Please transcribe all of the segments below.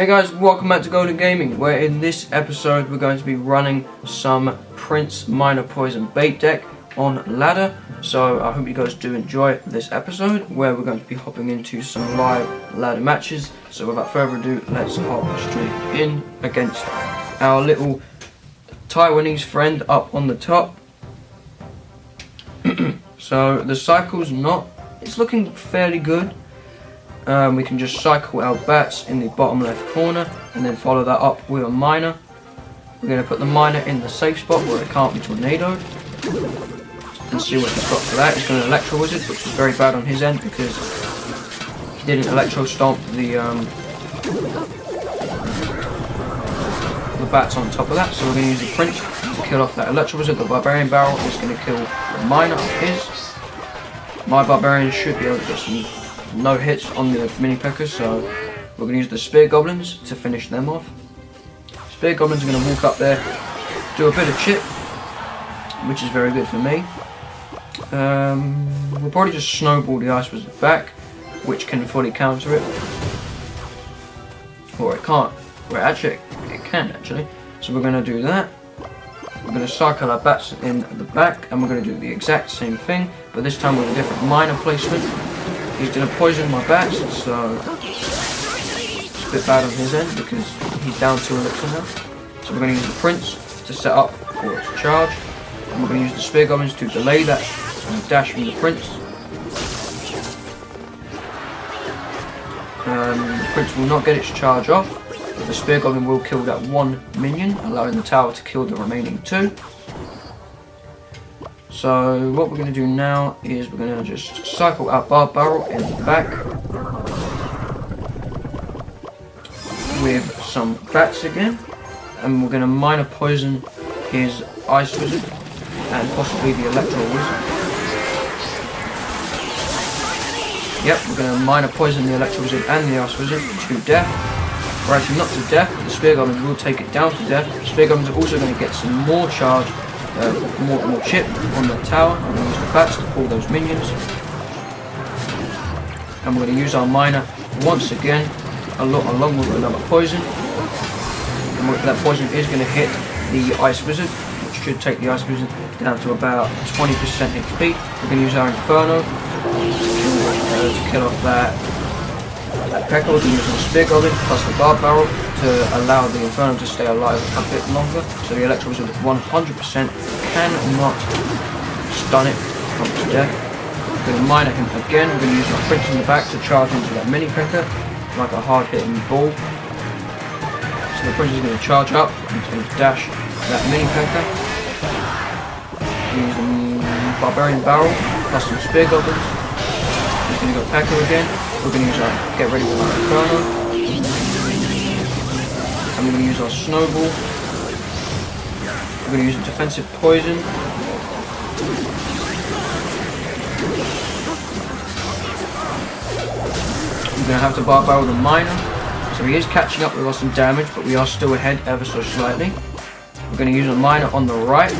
Hey guys, welcome back to Golden Gaming, where in this episode we're going to be running some Prince Minor Poison bait deck on ladder. So I hope you guys do enjoy this episode, where we're going to be hopping into some live ladder matches. So without further ado, let's hop straight in against our little Taiwanese friend up on the top. So the cycle's it's looking fairly good. We can just cycle our bats in the bottom left corner and then follow that up with a miner. We're going to put the miner in the safe spot where it can't be tornadoed and see what he's got for that. He's going to Electro Wizard, which is very bad on his end because he didn't Electro Stomp the bats on top of that. So we're going to use the Prince to kill off that Electro Wizard. The Barbarian Barrel is going to kill the miner of his. My Barbarian should be able to get some no hits on the mini P.E.K.K.A.s, so we're going to use the Spear Goblins to finish them off. Spear Goblins are going to walk up there, do a bit of chip, which is very good for me. We'll probably just snowball the Ice Wizard back, which can fully counter it. Or it can't. Well, actually, it can actually. So we're going to do that. We're going to cycle our bats in the back, and we're going to do the exact same thing, but this time with a different miner placement. He's going to poison my bats, so it's a bit bad on his end because he's down 2 elixir now. So we're going to use the Prince to set up for its charge, and we're going to use the Spear Goblins to delay that dash from the Prince. The Prince will not get its charge off, but the Spear Goblin will kill that 1 minion, allowing the tower to kill the remaining 2. So what we're going to do now is we're going to just cycle our Barb Barrel in the back with some bats again, and we're going to Minor Poison his Ice Wizard and possibly the Electro Wizard. Yep, we're going to Minor Poison the Electro Wizard and the Ice Wizard to death. Or actually not to death, but the Spear Goblins will take it down to death. The Spear Goblins are also going to get some more charge, more chip on the tower. We're going to use the bats to pull those minions. And we're going to use our miner once again, along with another poison. And that poison is going to hit the Ice Wizard, which should take the Ice Wizard down to about 20% HP. We're going to use our Inferno to kill off that P.E.K.K.A. We're going to use our Spear Goblin plus the Barb Barrel to allow the Inferno to stay alive a bit longer. So the Electro Wizard 100% cannot stun it from its death. We're going to miner him again. We're going to use our Prince in the back to charge into that mini P.E.K.K.A. like a hard hitting ball. So the Prince is going to charge up and it's going to dash that mini P.E.K.K.A. Use the Barbarian Barrel plus some Spear Goblins. He's going to go P.E.K.K.A. again. We're going to use our get ready for our Inferno. And we're going to use our Snowball. We're going to use a defensive poison. We're going to have to Barb Barrel the miner. So he is catching up with us in damage, but we are still ahead ever so slightly. We're going to use a miner on the right,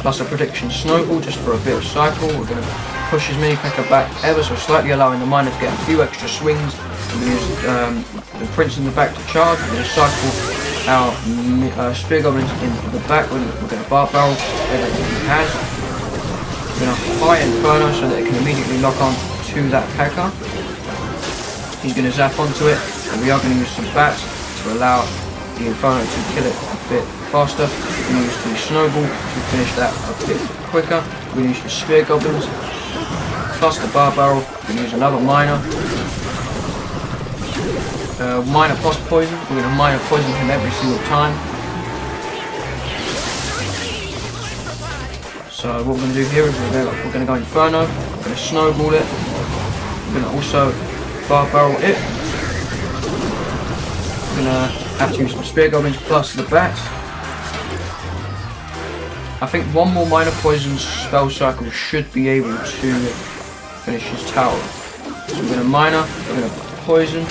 plus a prediction Snowball just for a bit of cycle. We're going to push his mini P.E.K.K.A. back ever so slightly, allowing the miner to get a few extra swings. We're going to use the Prince in the back to charge. We're going to cycle our Spear Goblins in the back. We're going to Barb Barrel everything he has. We're going to High Inferno so that it can immediately lock on to that P.E.K.K.A. He's going to zap onto it, and we are going to use some bats to allow the Inferno to kill it a bit faster. We're going to use the Snowball to finish that a bit quicker. We're going to use the Spear Goblins plus the Barb Barrel. We're going to use another miner. Miner plus poison. We're going to Minor Poison him every single time. So what we're going to do here is we're going to go Inferno. We're going to Snowball it. We're going to also Barb Barrel it. We're going to have to use some Spear Goblins plus the bats. I think one more Minor Poison spell cycle should be able to finish his tower. So we're going to miner, we're going to poison.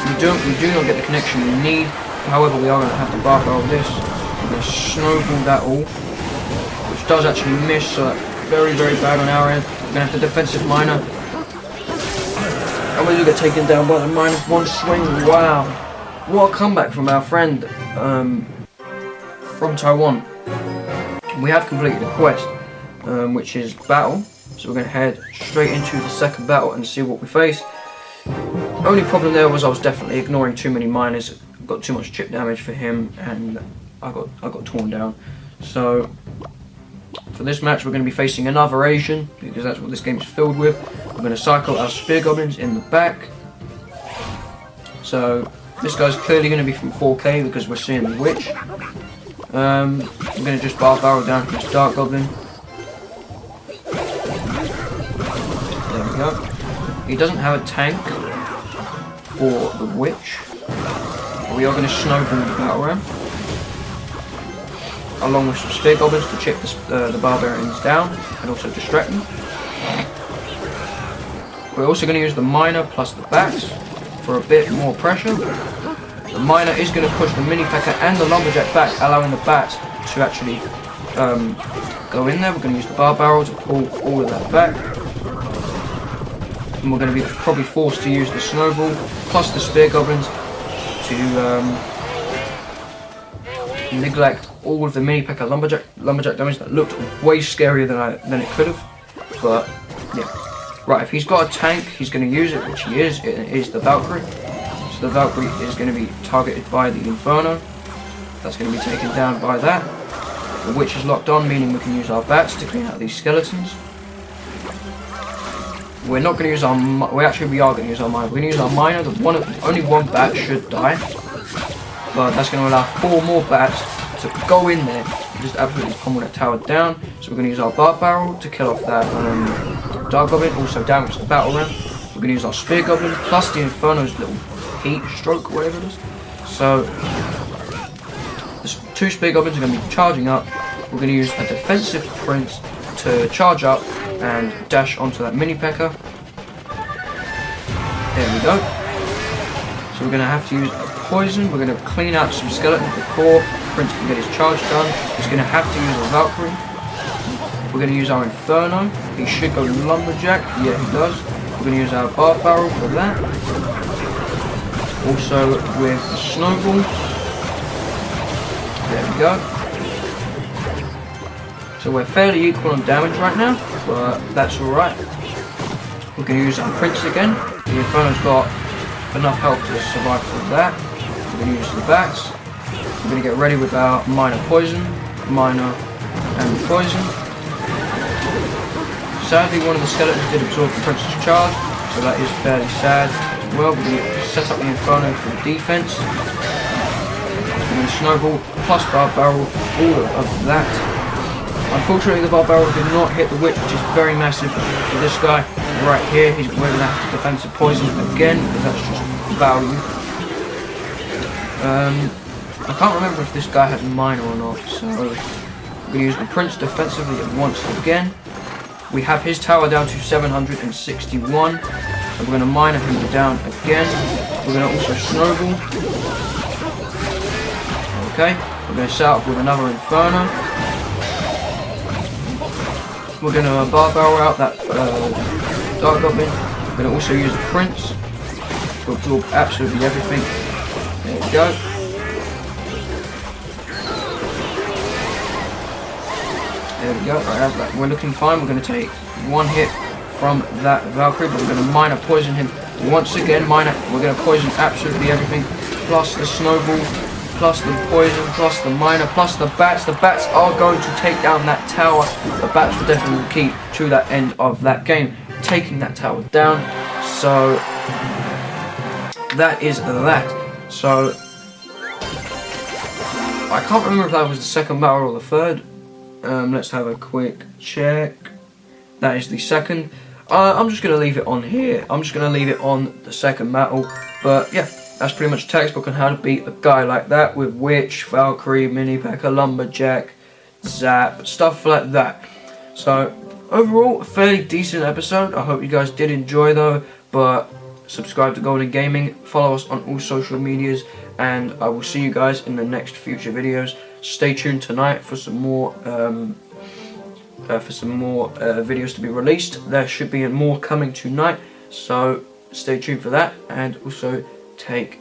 We do not get the connection we need. However, we are going to have to Barb Barrel this. We're going to Snowball that all, which does actually miss, so that's very, very bad on our end. We're going to have to defensive miner. And we do get taken down by the -1 swing. Wow. What a comeback from our friend from Taiwan. We have completed a quest, which is battle. So we're going to head straight into the second battle and see what we face. Only problem there was I was definitely ignoring too many miners. Got too much chip damage for him, and I got torn down. So for this match, we're going to be facing another Asian, because that's what this game is filled with. We're going to cycle our spear goblins in the back. So this guy's clearly going to be from 4K because we're seeing the witch. We're going to just barrel down this dark goblin. There we go. He doesn't have a tank for the witch. We are going to snowball the battle ram, along with some spear goblins to chip the barbarians down and also distract them. We're also going to use the miner plus the bats for a bit more pressure. The miner is going to push the mini P.E.K.K.A. and the lumberjack back, allowing the bats to actually go in there. We're going to use the bar barrel to pull all of that back. And we're going to be probably forced to use the snowball plus the spear goblins to neglect all of the mini P.E.K.K.A. lumberjack damage that looked way scarier than it could have. But yeah, right. If he's got a tank, he's going to use it, which he is. It is the Valkyrie. So the Valkyrie is going to be targeted by the Inferno. That's going to be taken down by that. The witch is locked on, meaning we can use our bats to clean out these skeletons. We're not going to use our. We are going to use our miner. We're going to use our miner. Only one bat should die, but that's going to allow 4 more bats to go in there and just absolutely pummel that tower down. So we're going to use our bar barrel to kill off that dark goblin. Also damage the battle ram. We're going to use our spear goblin plus the Inferno's little heat stroke or whatever it is. So the 2 spear goblins are going to be charging up. We're going to use a defensive prince to charge up and dash onto that mini P.E.K.K.A. There we go. So we're going to have to use a poison. We're going to clean out some skeletons before Prince can get his charge done. He's going to have to use a Valkyrie. We're going to use our Inferno. He should go lumberjack. Yeah, he does. We're going to use our bar barrel for that. Also with the snowball. There we go. So we're fairly equal on damage right now, but that's alright. We're going to use our prince again. The Inferno's got enough health to survive for that. We're going to use the bats. We're going to get ready with our minor poison, miner and poison. Sadly, one of the skeletons did absorb the prince's charge, so that is fairly sad as well. We're going to set up the Inferno for defense. We're going to snowball plus bar barrel all of that. Unfortunately, the bar barrel did not hit the witch, which is very massive for this guy right here. We're going to have to defensive poison again, because that's just value. I can't remember if this guy had miner or not, so we're going to use the prince defensively once again. We have his tower down to 761, so we're going to miner him down again. We're going to also snowball. Okay, we're going to set up with another Inferno. We're going to bar barrel out that dark goblin. We're going to also use the prince to absorb absolutely everything. There we go. There we go. Right, we're looking fine. We're going to take 1 hit from that Valkyrie, but we're going to miner poison him once again. We're going to poison absolutely everything, plus the snowball, plus the poison, plus the miner, plus the bats. The bats are going to take down that tower. The bats will definitely keep to that end of that game, taking that tower down. So that is that. So I can't remember if that was the second battle or the third. Let's have a quick check. That is the second. I'm just going to leave it on here. I'm just going to leave it on the second battle. But yeah, that's pretty much textbook on how to beat a guy like that with Witch, Valkyrie, Mini P.E.K.K.A, Lumberjack, Zap, stuff like that. So overall, a fairly decent episode. I hope you guys did enjoy though. But subscribe to Golden Gaming, follow us on all social medias, and I will see you guys in the next future videos. Stay tuned tonight for some more videos to be released. There should be more coming tonight, so stay tuned for that, and also take